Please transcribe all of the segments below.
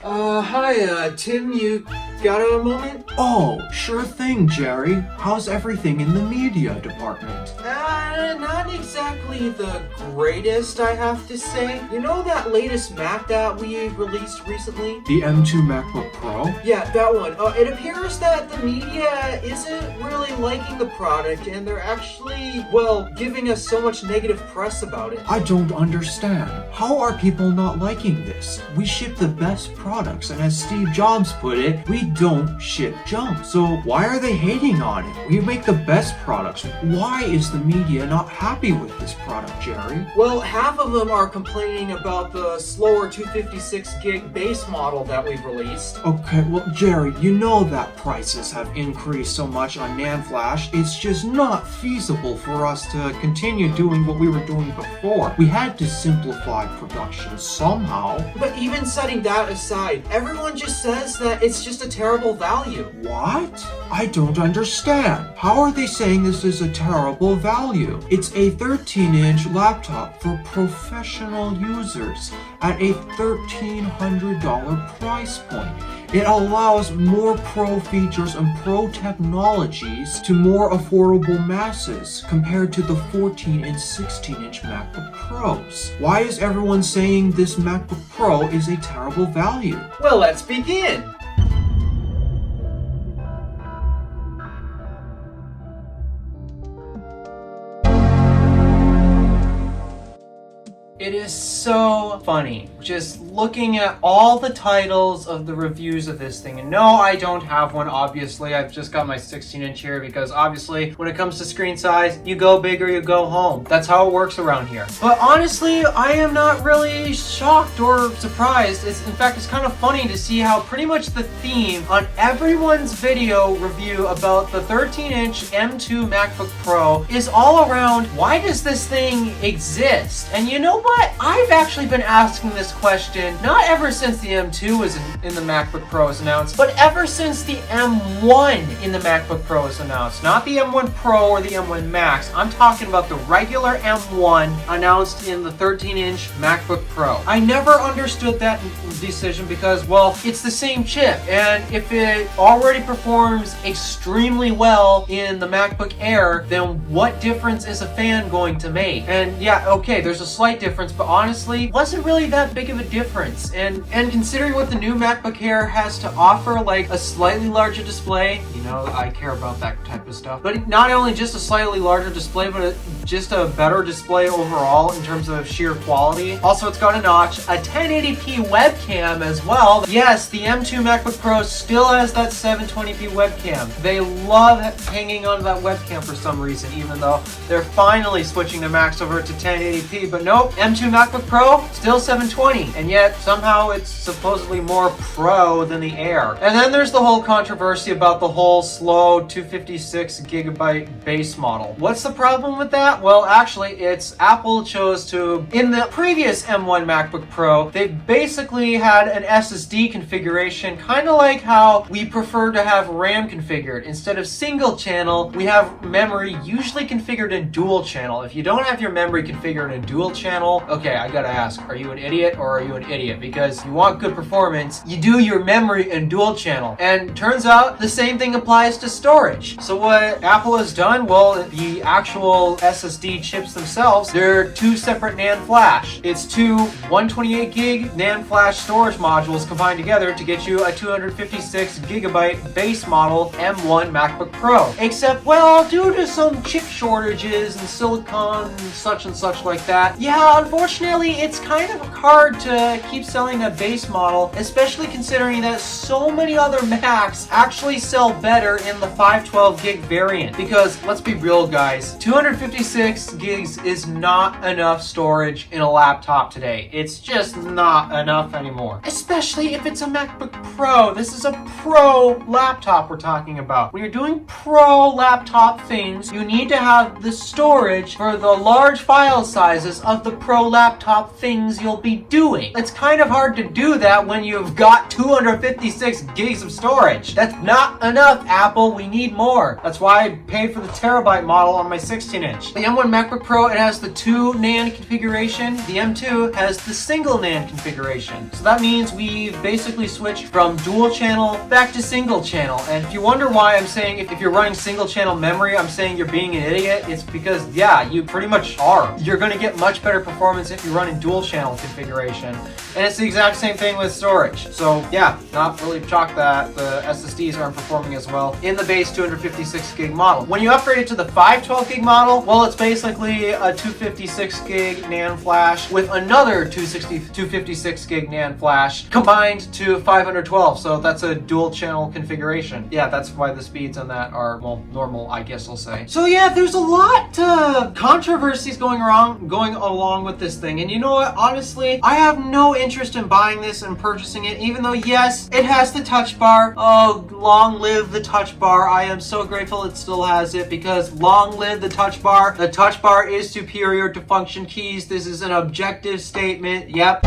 Hi, Tim, you got a moment? Oh, sure thing, Jerry. How's everything in the media department? Not exactly the greatest, I have to say. You know that latest Mac that we released recently? The M2 MacBook Pro? Yeah, that one. It appears that the media isn't really liking the product, and they're actually, well, giving us so much negative press about it. I don't understand. How are people not liking this? We ship the best products, and as Steve Jobs put it, we don't ship junk. So why are they hating on it? We make the best products. Why is the media not happy with this product, Jerry? Well, half of them are complaining about the slower 256 gig base model that we've released. Okay, well, Jerry, you know that prices have increased so much on NAND flash. It's just not feasible for us to continue doing what we were doing before. We had to simplify production somehow. But even setting that aside, everyone just says that it's just a terrible value. What? I don't understand. How are they saying this is a terrible value? It's a 13-inch laptop for professional users at a $1,300 price point. It allows more pro features and pro technologies to more affordable masses compared to the 14 and 16-inch MacBook Pros. Why is everyone saying this MacBook Pro is a terrible value? Well, let's begin. It is so funny just looking at all the titles of the reviews of this thing. And no, I don't have one, obviously. I've just got my 16-inch here because obviously when it comes to screen size, you go big or you go home. That's how it works around here. But honestly, I am not really shocked or surprised. In fact, it's kind of funny to see how pretty much the theme on everyone's video review about the 13-inch M2 MacBook Pro is all around, why does this thing exist? And you know what? I've actually been asking this question not ever since the M2 was in the MacBook Pro was announced, but ever since the M1 in the MacBook Pro was announced. Not the M1 Pro or the M1 Max. I'm talking about the regular M1 announced in the 13-inch MacBook Pro. I never understood that decision because, well, it's the same chip, and if it already performs extremely well in the MacBook Air, then what difference is a fan going to make? And yeah, okay, there's a slight difference, but honestly, wasn't really that big of a difference. And considering what the new MacBook Air has to offer, like a slightly larger display, you know, I care about that type of stuff, but not only just a slightly larger display, but just a better display overall in terms of sheer quality. Also, it's got a notch, a 1080p webcam as well. Yes, the M2 MacBook Pro still has that 720p webcam. They love hanging on to that webcam for some reason, even though they're finally switching their Macs over to 1080p, but nope, M2 MacBook Pro, still 720, and yet somehow it's supposedly more pro than the Air. And then there's the whole controversy about the whole slow 256 gigabyte base model. What's the problem with that? Well, actually, it's Apple chose to, in the previous M1 MacBook Pro, they basically had an SSD configuration, kind of like how we prefer to have RAM configured. Instead of single channel, we have memory usually configured in dual channel. If you don't have your memory configured in dual channel, okay, I gotta ask, are you an idiot or are you an idiot? Because you want good performance, you do your memory in dual channel. And turns out the same thing applies to storage. So what Apple has done, well, the actual SSD chips themselves, they're two separate NAND flash. It's two 128 gig NAND flash storage modules combined together to get you a 256 gigabyte base model M1 MacBook Pro. Except, well, due to some chip shortages and silicon and such like that, yeah, unfortunately, it's kind of hard to keep selling that base model, especially considering that so many other Macs actually sell better in the 512 gig variant. Because, let's be real, guys, 256 gigs is not enough storage in a laptop today. It's just not enough anymore. Especially if it's a MacBook Pro. This is a pro laptop we're talking about. When you're doing pro laptop things, you need to have have the storage for the large file sizes of the Pro laptop things you'll be doing. It's kind of hard to do that when you've got 256 gigs of storage. That's not enough, Apple. We need more. That's why I paid for the terabyte model on my 16-inch. The M1 MacBook Pro, it has the 2 NAND configuration. The M2 has the single NAND configuration. So that means we've basically switched from dual channel back to single channel. And if you wonder why I'm saying if you're running single channel memory, I'm saying you're being an idiot, it's because, yeah, you pretty much are. You're going to get much better performance if you're running dual channel configuration. And it's the exact same thing with storage. So yeah, not really shocked that the SSDs aren't performing as well in the base 256 gig model. When you upgrade it to the 512 gig model, well, it's basically a 256 gig NAND flash with another 256 gig NAND flash combined to 512. So that's a dual channel configuration. Yeah, that's why the speeds on that are, well, normal, I guess I'll say. So yeah, there's a lot of controversies going along with this thing. And you know what? Honestly, I have no interest in buying this and purchasing it, even though, yes, it has the touch bar. Oh, long live the touch bar. I am so grateful it still has it, because long live the touch bar. The touch bar is superior to function keys. This is an objective statement. Yep.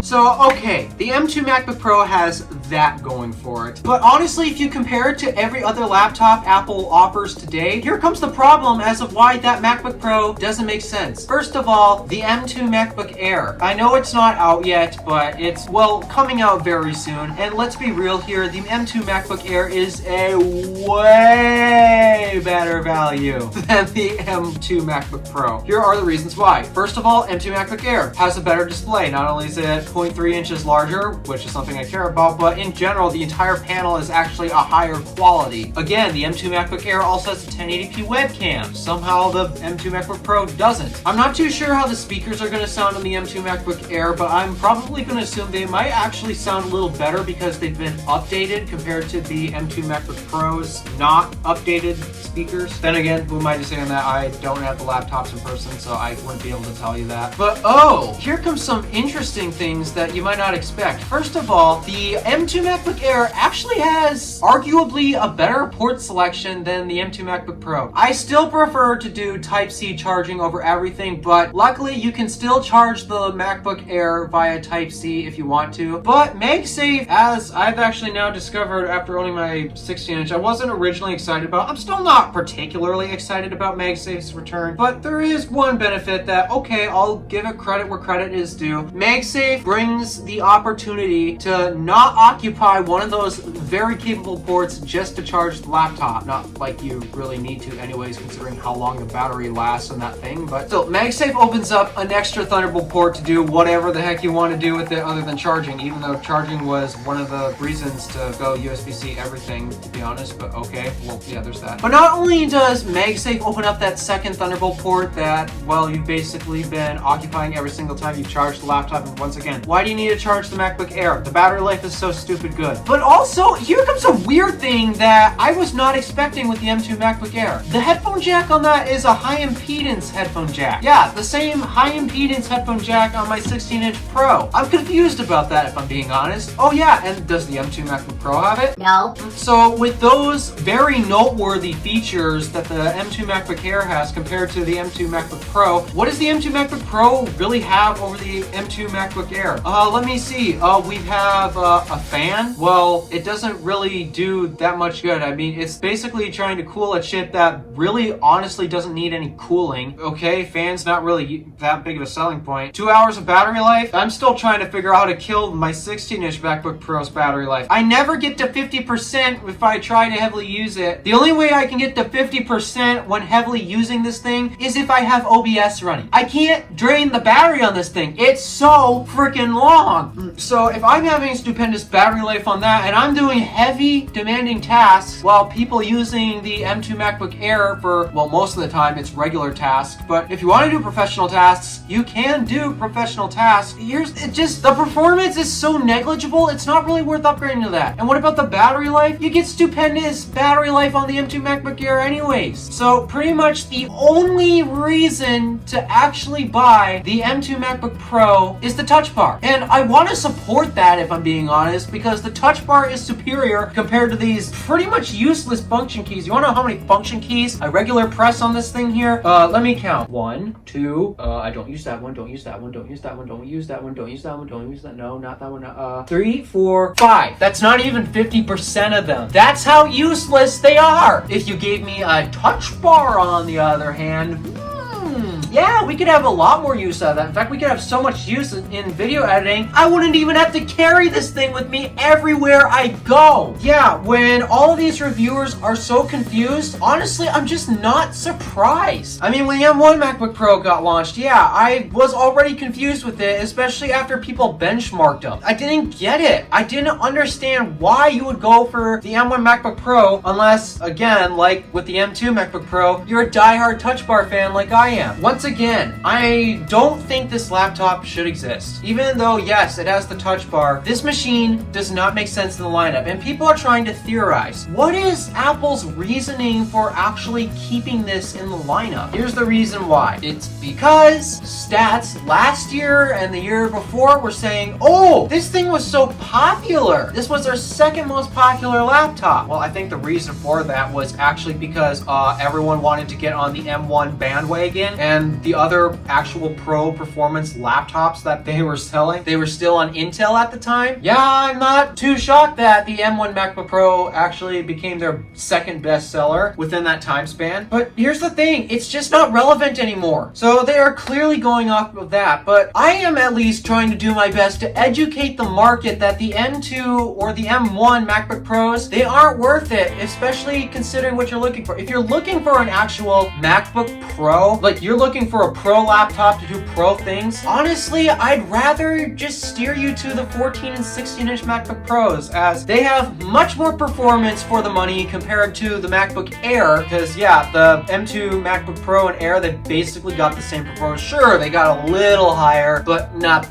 So, okay, the M2 MacBook Pro has that going for it. But honestly, if you compare it to every other laptop Apple offers today, here comes the problem as of why that MacBook Pro doesn't make sense. First of all, the M2 MacBook Air. I know it's not out yet, but it's, well, coming out very soon. And let's be real here, the M2 MacBook Air is a way better value than the M2 MacBook Pro. Here are the reasons why. First of all, M2 MacBook Air has a better display. Not only is it 0.3 inches larger, which is something I care about, but in general, the entire panel is actually a higher quality. Again, the M2 MacBook Air also has a 1080p webcam. Somehow the M2 MacBook Pro doesn't. I'm not too sure how the speakers are going to sound on the M2 MacBook Air, but I'm probably going to assume they might actually sound a little better because they've been updated compared to the M2 MacBook Pro's not updated speakers. Then again, who am I to say on that? I don't have the laptops in person, so I wouldn't be able to tell you that. But oh, here comes some interesting things that you might not expect. First of all, the M2 MacBook Air actually has arguably a better port selection than the M2 MacBook Pro. I still prefer to do Type-C charging over everything, but luckily you can still charge the MacBook Air via Type-C if you want to. But MagSafe, as I've actually now discovered after owning my 16-inch, I wasn't originally excited about. I'm still not particularly excited about MagSafe's return, but there is one benefit that, okay, I'll give it credit where credit is due. MagSafe brings the opportunity to not occupy one of those very capable ports just to charge the laptop. Not like you really need to anyways, considering how long the battery lasts on that thing, but still, MagSafe opens up an extra Thunderbolt port to do whatever the heck you want to do with it other than charging, even though charging was one of the reasons to go USB-C everything, to be honest, but okay, well, yeah, there's that. But not only does MagSafe open up that second Thunderbolt port that, well, you've basically been occupying every single time you charge the laptop, and once again, why do you need to charge the MacBook Air? The battery life is so stupid good. But also, here comes a weird thing that I was not expecting with the M2 MacBook Air. The headphone jack on that is a high impedance headphone jack. Yeah, the same high impedance headphone jack on my 16-inch Pro. I'm confused about that, if I'm being honest. Oh yeah, and does the M2 MacBook Pro have it? No. So with those very noteworthy features that the M2 MacBook Air has compared to the M2 MacBook Pro, what does the M2 MacBook Pro really have over the M2 MacBook Air? Let me see. We have a fan. Well, it doesn't really do that much good. I mean, it's basically trying to cool a chip that really honestly doesn't need any cooling. Okay, fan's not really that big of a selling point. 2 hours of battery life? I'm still trying to figure out how to kill my 16-inch MacBook Pro's battery life. I never get to 50% if I try to heavily use it. The only way I can get to 50% when heavily using this thing is if I have OBS running. I can't drain the battery on this thing. It's so freaking long. So if I'm having stupendous battery life on that and I'm doing heavy demanding tasks while people using the M2 MacBook Air for, well, most of the time it's regular tasks, but if you want to do professional tasks, you can do professional tasks. The performance is so negligible, it's not really worth upgrading to that. And what about the battery life? You get stupendous battery life on the M2 MacBook Air anyways. So pretty much the only reason to actually buy the M2 MacBook Pro is the touch bar. bar. And I want to support that, if I'm being honest, because the touch bar is superior compared to these pretty much useless function keys. You want to know how many function keys I regular press on this thing here? Let me count. 1, 2, I don't use that one, don't use that one, don't use that one, don't use that one, don't use that one, don't use that, no, not that one, 3, 4, 5. That's not even 50% of them. That's how useless they are. If you gave me a touch bar, on the other hand, yeah, we could have a lot more use out of that. In fact, we could have so much use in video editing, I wouldn't even have to carry this thing with me everywhere I go. Yeah, when all of these reviewers are so confused, honestly, I'm just not surprised. I mean, when the M1 MacBook Pro got launched, yeah, I was already confused with it, especially after people benchmarked them. I didn't get it. I didn't understand why you would go for the M1 MacBook Pro unless, again, like with the M2 MacBook Pro, you're a diehard Touch Bar fan like I am. Once again, I don't think this laptop should exist. Even though, yes, it has the touch bar, this machine does not make sense in the lineup, and people are trying to theorize. What is Apple's reasoning for actually keeping this in the lineup? Here's the reason why. It's because stats last year and the year before were saying, oh, this thing was so popular. This was our second most popular laptop. Well, I think the reason for that was actually because everyone wanted to get on the M1 bandwagon, and the other actual pro performance laptops that they were selling, they were still on Intel at the time. Yeah, I'm not too shocked that the M1 MacBook Pro actually became their second best seller within that time span. But here's the thing, it's just not relevant anymore. So they are clearly going off of that, but I am at least trying to do my best to educate the market that the M2 or the M1 MacBook Pros, they aren't worth it, especially considering what you're looking for. If you're looking for an actual MacBook Pro, like you're looking for a pro laptop to do pro things, honestly, I'd rather just steer you to the 14 and 16-inch MacBook Pros, as they have much more performance for the money compared to the MacBook Air, because yeah, the M2 MacBook Pro and Air, they basically got the same performance. Sure, they got a little higher, but not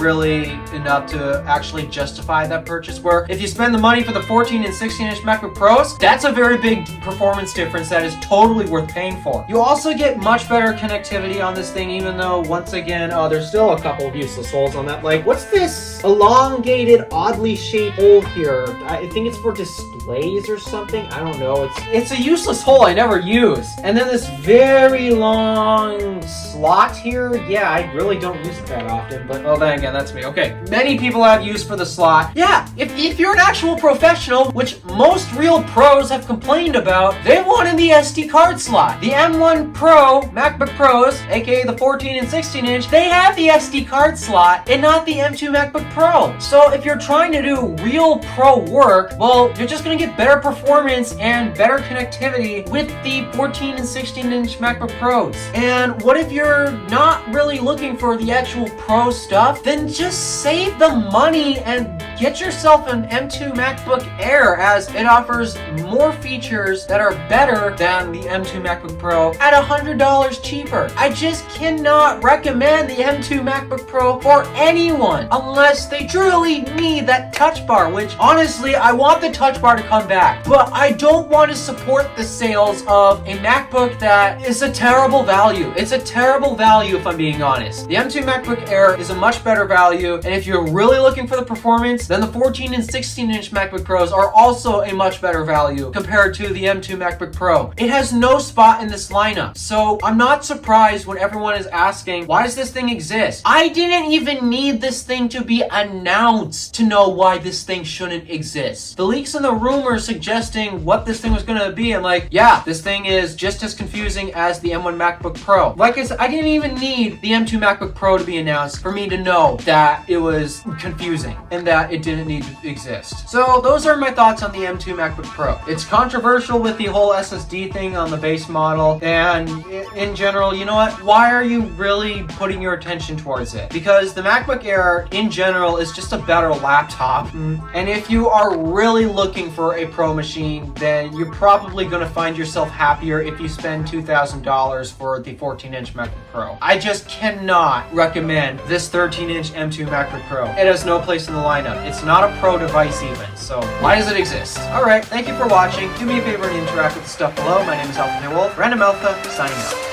really enough to actually justify that purchase, where if you spend the money for the 14 and 16-inch MacBook Pros, that's a very big performance difference that is totally worth paying for. You also get much better connectivity on this thing, even though, once again, there's still a couple of useless holes on that. Like, what's this elongated, oddly shaped hole here? I think it's for displays or something. I don't know. It's a useless hole I never use. And then this very long slot here. Yeah, I really don't use it that often, but oh, then again, that's me. Okay, many people have use for the slot. Yeah, if you're an actual professional, which most real pros have complained about, they wanted the SD card slot. The M1 Pro, MacBook Pros, aka the 14 and 16 inch, they have the SD card slot and not the M2 MacBook Pro. So if you're trying to do real pro work, well, you're just gonna get better performance and better connectivity with the 14 and 16 inch MacBook Pros. And what if you're not really looking for the actual pro stuff? Then just save the money and get yourself an M2 MacBook Air, as it offers more features that are better than the M2 MacBook Pro at $100 cheaper. I just cannot recommend the M2 MacBook Pro for anyone unless they truly need that touch bar, which honestly, I want the touch bar to come back, but I don't want to support the sales of a MacBook that is a terrible value. It's a terrible value, if I'm being honest. The M2 MacBook Air is a much better value, and if you're really looking for the performance, then the 14 and 16 inch MacBook Pros are also a much better value compared to the M2 MacBook Pro. It has no spot in this lineup, so I'm not surprised when everyone is asking, why does this thing exist? I didn't even need this thing to be announced to know why this thing shouldn't exist. The leaks and the rumors suggesting what this thing was going to be, and like, yeah, this thing is just as confusing as the M1 MacBook Pro. Like I said, I didn't even need the M2 MacBook Pro to be announced for me to know that it was confusing and that it didn't need to exist. So those are my thoughts on the M2 MacBook Pro. It's controversial with the whole SSD thing on the base model, and in general, you know what? Why are you really putting your attention towards it? Because the MacBook Air in general is just a better laptop, and if you are really looking for a pro machine, then you're probably going to find yourself happier if you spend $2,000 for the 14-inch MacBook Pro. I just cannot recommend this 13-inch M2 MacBook Pro. It has no place in the lineup. It's not a pro device even, so why does it exist? Alright, thank you for watching. Do me a favor and interact with the stuff below. My name is DeWolf. Random Alpha, signing out.